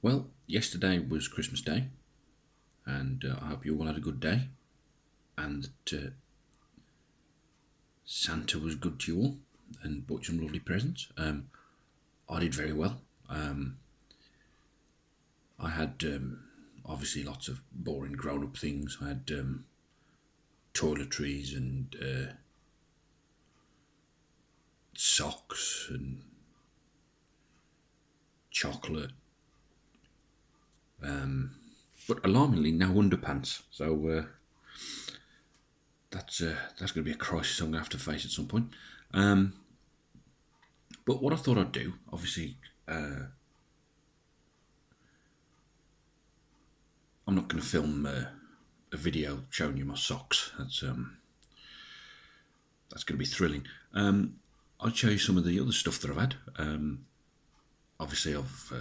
Well, yesterday was Christmas Day, and I hope you all had a good day, and that Santa was good to you all and bought you some lovely presents. I did very well. I had obviously lots of boring grown up things. I had toiletries and socks and chocolate, but alarmingly no underpants. So that's going to be a crisis I'm going to have to face at some point. Um, but what I thought I'd do, obviously, I'm not going to film a video showing you my socks. That's going to be thrilling. I'll show you some of the other stuff that I've had. Obviously, I've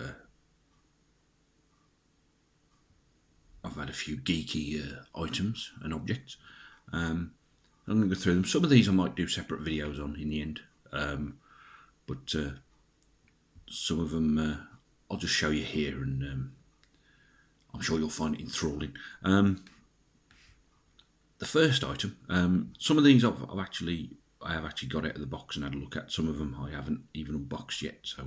had a few geeky items and objects. I'm going to go through them. Some of these I might do separate videos on in the end, but some of them I'll just show you here, and I'm sure you'll find it enthralling. The first item, some of these I have actually got out of the box and had a look at. Some of them I haven't even unboxed yet. So,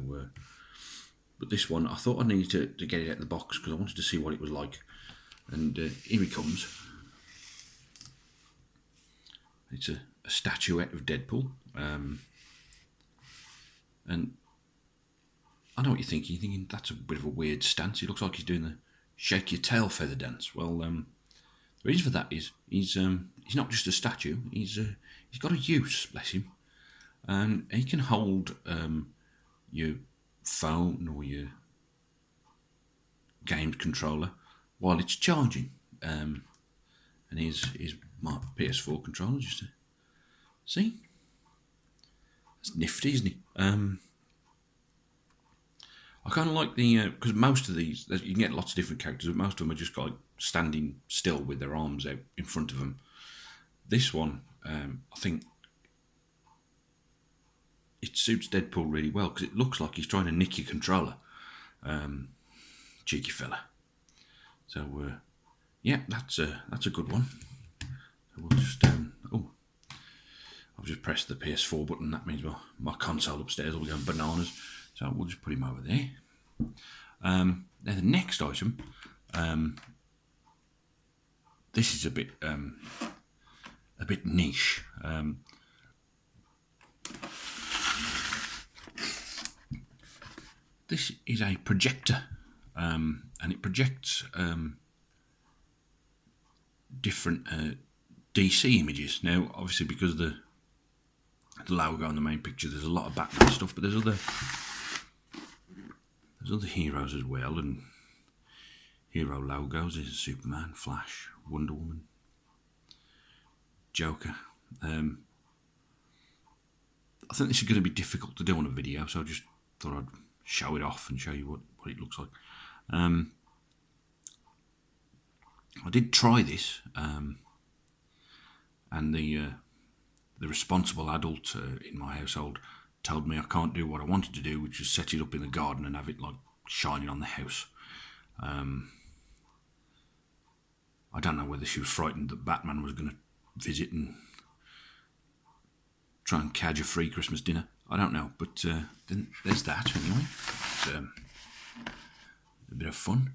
but this one I thought I needed to get it out of the box because I wanted to see what it was like. And here he comes. It's a statuette of Deadpool, and I know what you're thinking. You're thinking that's a bit of a weird stance. He looks like he's doing the shake your tail feather dance. Well, the reason for that is he's not just a statue. He's got a use, bless him, and he can hold your phone or your game controller while it's charging. And here's my PS4 controller. Just to see, that's nifty, isn't he? I kind of like the because most of these you can get lots of different characters, but most of them are just like standing still with their arms out in front of them. This one, I think, it suits Deadpool really well because it looks like he's trying to nick your controller. Cheeky fella. So yeah, that's a good one. So we'll just I've just pressed the PS4 button. That means my console upstairs will be going bananas. So we'll just put him over there. Now the next item, this is a bit niche. This is a projector, and it projects different DC images. Now, obviously, because the logo on the main picture, there's a lot of Batman stuff, but there's other heroes as well, and hero logos. There's Superman, Flash, Wonder Woman, Joker. I think this is going to be difficult to do on a video, so I just thought I'd show it off and show you what it looks like. I did try this, and the responsible adult in my household told me I can't do what I wanted to do, which was set it up in the garden and have it like shining on the house. I don't know whether she was frightened that Batman was going to visit and try and cadge a free Christmas dinner. I don't know, but then there's that anyway. It's a bit of fun.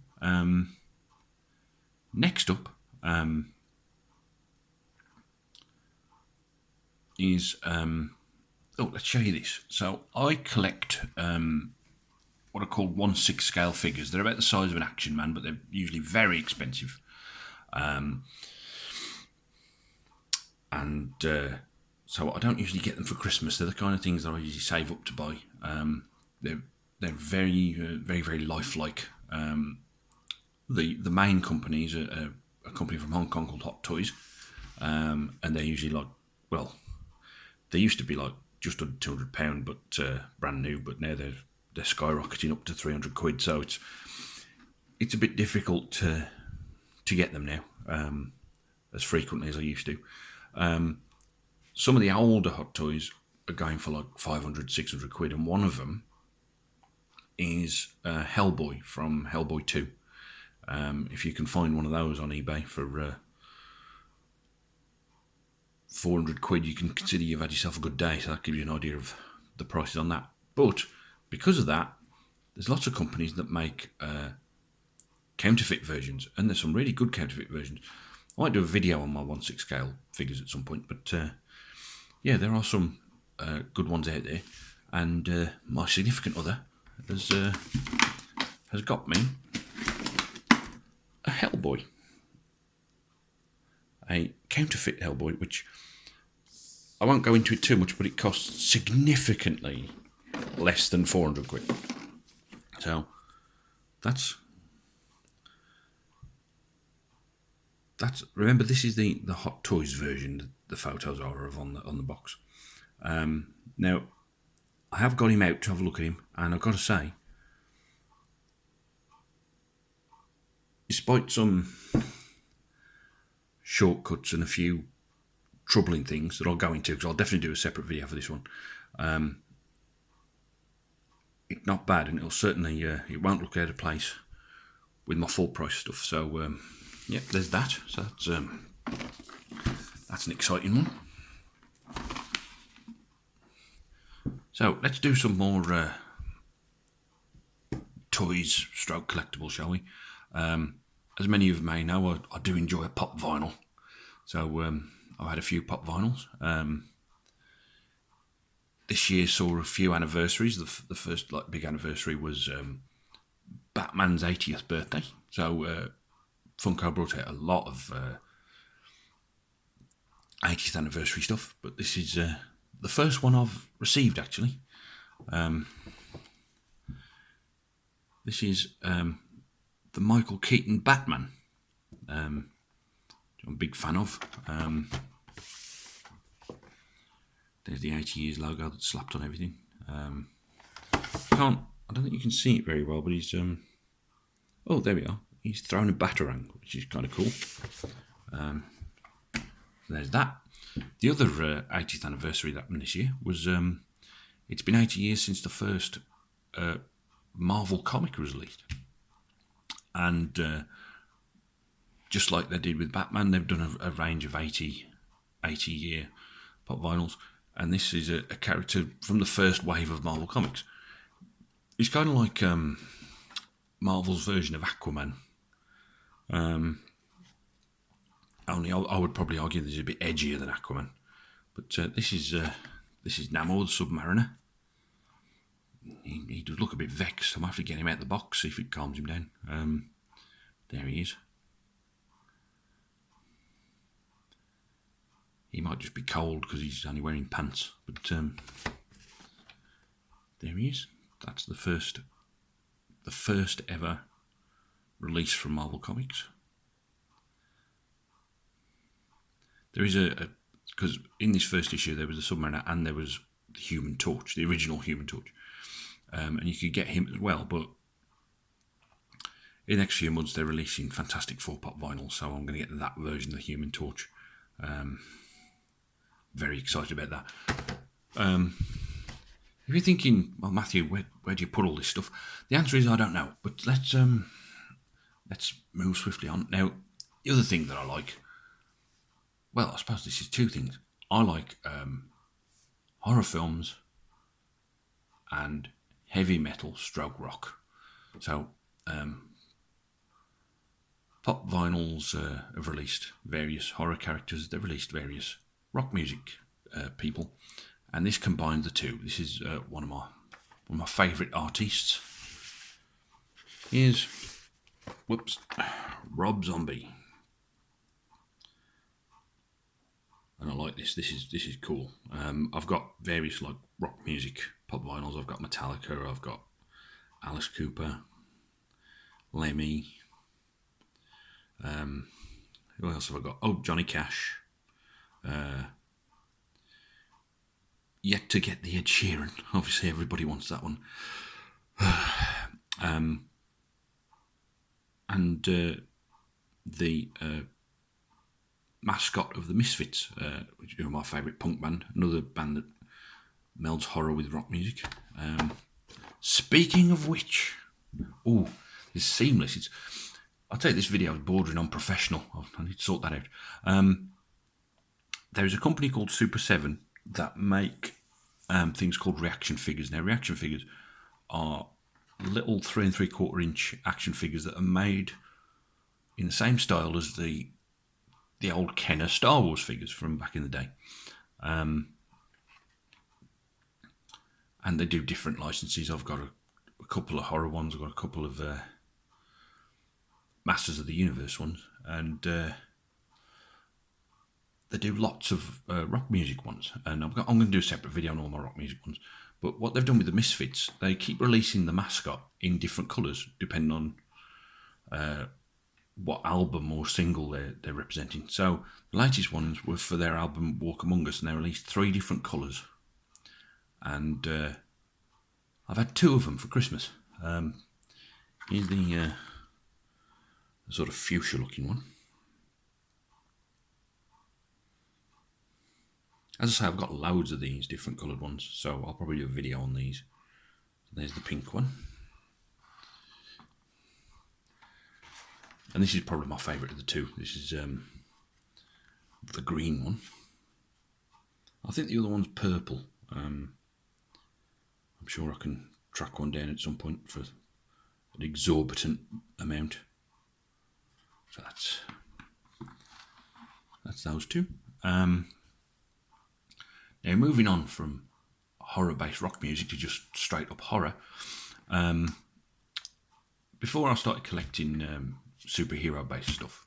Next up is let's show you this. So I collect what are called 1/6 scale figures. They're about the size of an Action Man, but they're usually very expensive. So I don't usually get them for Christmas. They're the kind of things that I usually save up to buy. They're very very very lifelike. The main company is a company from Hong Kong called Hot Toys, and they're usually like, well, they used to be like just under £200, but brand new. But now they're skyrocketing up to £300. So it's a bit difficult to get them now as frequently as I used to. Some of the older Hot Toys are going for like £500, £600, and one of them is Hellboy from Hellboy 2. If you can find one of those on eBay for 400 quid, you can consider you've had yourself a good day. So that gives you an idea of the prices on that. But because of that, there's lots of companies that make counterfeit versions, and there's some really good counterfeit versions. I might do a video on my 1/6 scale figures at some point, but yeah, there are some good ones out there. And my significant other has got me a Hellboy, a counterfeit Hellboy, which I won't go into it too much, but it costs significantly less than 400 quid. So that's remember, this is the Hot Toys version. The photos are of on the box. Now I have got him out to have a look at him, and I've got to say, despite some shortcuts and a few troubling things that I'll go into, because I'll definitely do a separate video for this one, it's not bad, and it'll certainly it won't look out of place with my full price stuff. So yeah, there's that. So that's an exciting one. So let's do some more toys stroke collectibles, shall we? As many of you may know, I do enjoy a pop vinyl. So I've had a few pop vinyls. This year saw a few anniversaries. The first big anniversary was Batman's 80th birthday. So Funko brought out a lot of 80th anniversary stuff, but this is the first one I've received, actually. This is the Michael Keaton Batman. I'm a big fan of. There's the 80 years logo that's slapped on everything. I don't think you can see it very well, but he's oh, there we are. He's throwing a batarang, which is kind of cool. There's that. The other 80th anniversary that happened this year was it's been 80 years since the first Marvel comic was released. And just like they did with Batman, they've done a range of 80-year pop vinyls. And this is a character from the first wave of Marvel comics. It's kind of like Marvel's version of Aquaman. Only I would probably argue this is a bit edgier than Aquaman. But this is Namor, the Submariner. He does look a bit vexed. I'm going to have to get him out of the box, see if it calms him down. There he is. He might just be cold because he's only wearing pants. But there he is. That's the first ever release from Marvel Comics. There is because in this first issue there was the Submariner and there was the Human Torch, the original Human Torch. And you could get him as well, but in the next few months they're releasing Fantastic Four pop vinyl, so I'm going to get that version of the Human Torch. Very excited about that. If you're thinking, well, Matthew, where do you put all this stuff? The answer is I don't know, but let's move swiftly on. Now, the other thing that I like, well, I suppose this is two things. I like horror films and heavy metal stroke rock. So pop vinyls have released various horror characters. They've released various rock music people, and this combined the two. This is one of my favourite artists. Here's Rob Zombie, and I like this. This is cool. I've got various like rock music pop vinyls. I've got Metallica. I've got Alice Cooper, Lemmy. Who else have I got? Oh, Johnny Cash. Yet to get the Ed Sheeran. Obviously, everybody wants that one. And the mascot of the Misfits, which are my favourite punk band. Another band that melds horror with rock music. Speaking of which, oh, it's seamless. I'll tell you, this video is bordering on professional. I need to sort that out. There is a company called Super 7 that make things called reaction figures. Now, reaction figures are little 3 3/4 inch action figures that are made in the same style as the old Kenner Star Wars figures from back in the day. And they do different licenses. I've got a couple of horror ones. I've got a couple of Masters of the Universe ones. And they do lots of rock music ones. And I'm going to do a separate video on all my rock music ones. But what they've done with the Misfits, they keep releasing the mascot in different colours, depending on what album or single they're representing. So the latest ones were for their album Walk Among Us, and they released 3 different colours. And I've had 2 of them for Christmas. Here's the sort of fuchsia looking one. As I say, I've got loads of these different coloured ones, so I'll probably do a video on these. There's the pink one. And this is probably my favourite of the 2. This is the green one. I think the other one's purple. I'm sure I can track one down at some point for an exorbitant amount. So that's those 2. Now, moving on from horror-based rock music to just straight-up horror. Before I started collecting superhero-based stuff,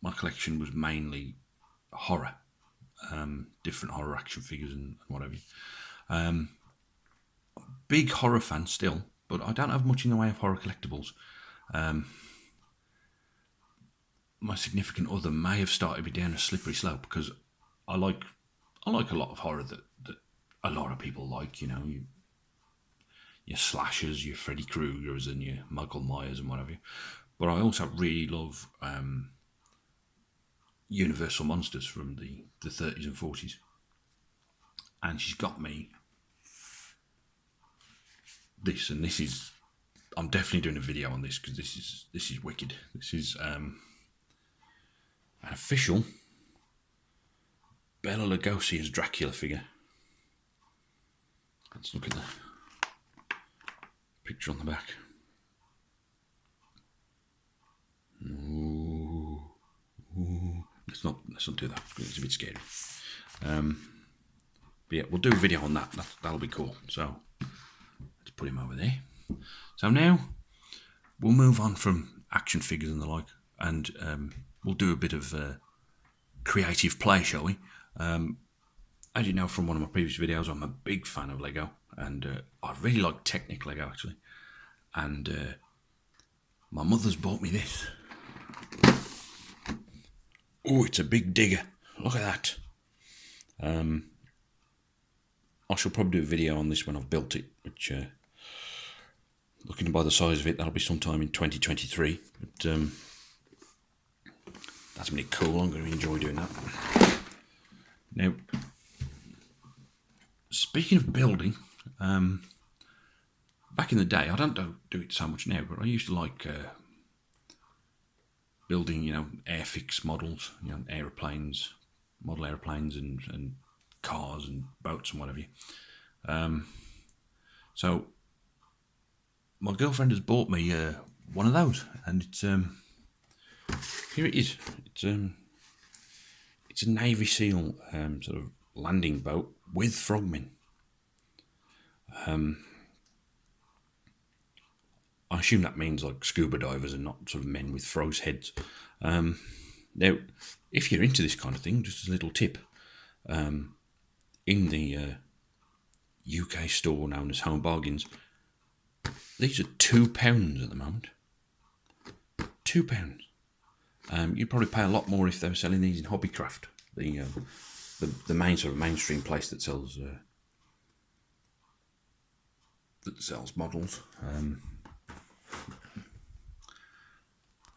my collection was mainly horror, different horror action figures and whatever. Big horror fan still, but I don't have much in the way of horror collectibles. My significant other may have started me down a slippery slope because I like a lot of horror that a lot of people like. You know, your slashers, your Freddy Kruegers, and your Michael Myers and whatever. But I also really love Universal monsters from the 30s and 40s. And she's got me this, and this is, I'm definitely doing a video on this because this is wicked. This is an official Bela Lugosi's Dracula figure. Let's look at the picture on the back. Ooh. Let's not do that. It's a bit scary. But yeah, we'll do a video on that. That'll be cool. So let's put him over there. So now we'll move on from action figures and the like, and we'll do a bit of creative play, shall we? As you know from one of my previous videos, I'm a big fan of Lego, and I really like Technic Lego actually. And my mother's bought me this. Oh, it's a big digger. Look at that. I shall probably do a video on this when I've built it, which, looking by the size of it, that'll be sometime in 2023. But that's really cool. I'm going to enjoy doing that. Now, speaking of building, back in the day, I don't do it so much now, but I used to like building, airfix models, aeroplanes, model aeroplanes and cars and boats and whatever. So my girlfriend has bought me one of those, and it's here it is. It's a Navy SEAL sort of landing boat with frogmen. I assume that means like scuba divers and not sort of men with frogs heads. Now, if you're into this kind of thing, just a little tip. In the UK store known as Home Bargains, these are £2 at the moment. £2. You'd probably pay a lot more if they were selling these in Hobbycraft, the main sort of mainstream place that sells models.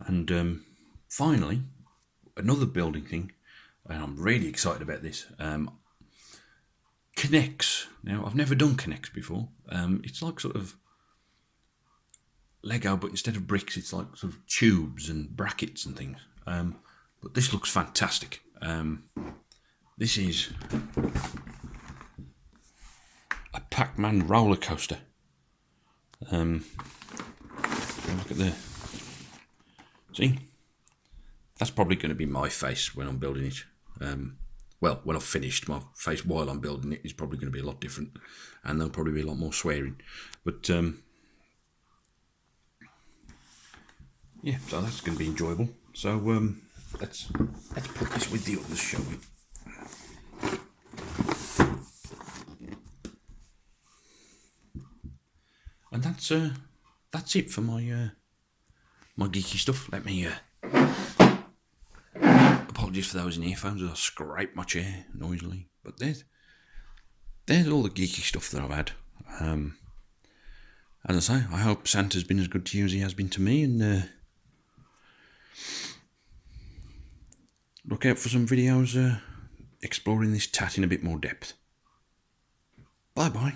And finally, another building thing, and I'm really excited about this. Connects. Now, I've never done Connects before. It's like sort of Lego, but instead of bricks, it's like sort of tubes and brackets and things. But this looks fantastic. This is a Pac-Man roller coaster. Look at the... See? That's probably going to be my face when I'm building it. Well, when I've finished, my face while I'm building it is probably going to be a lot different. And there'll probably be a lot more swearing. But, yeah, so that's going to be enjoyable. So, let's put this with the others, shall we? And that's it for my my geeky stuff. Let me apologies for those in earphones as I scrape my chair noisily. But there's all the geeky stuff that I've had. As I say, I hope Santa's been as good to you as he has been to me, and look out for some videos exploring this tat in a bit more depth. Bye bye.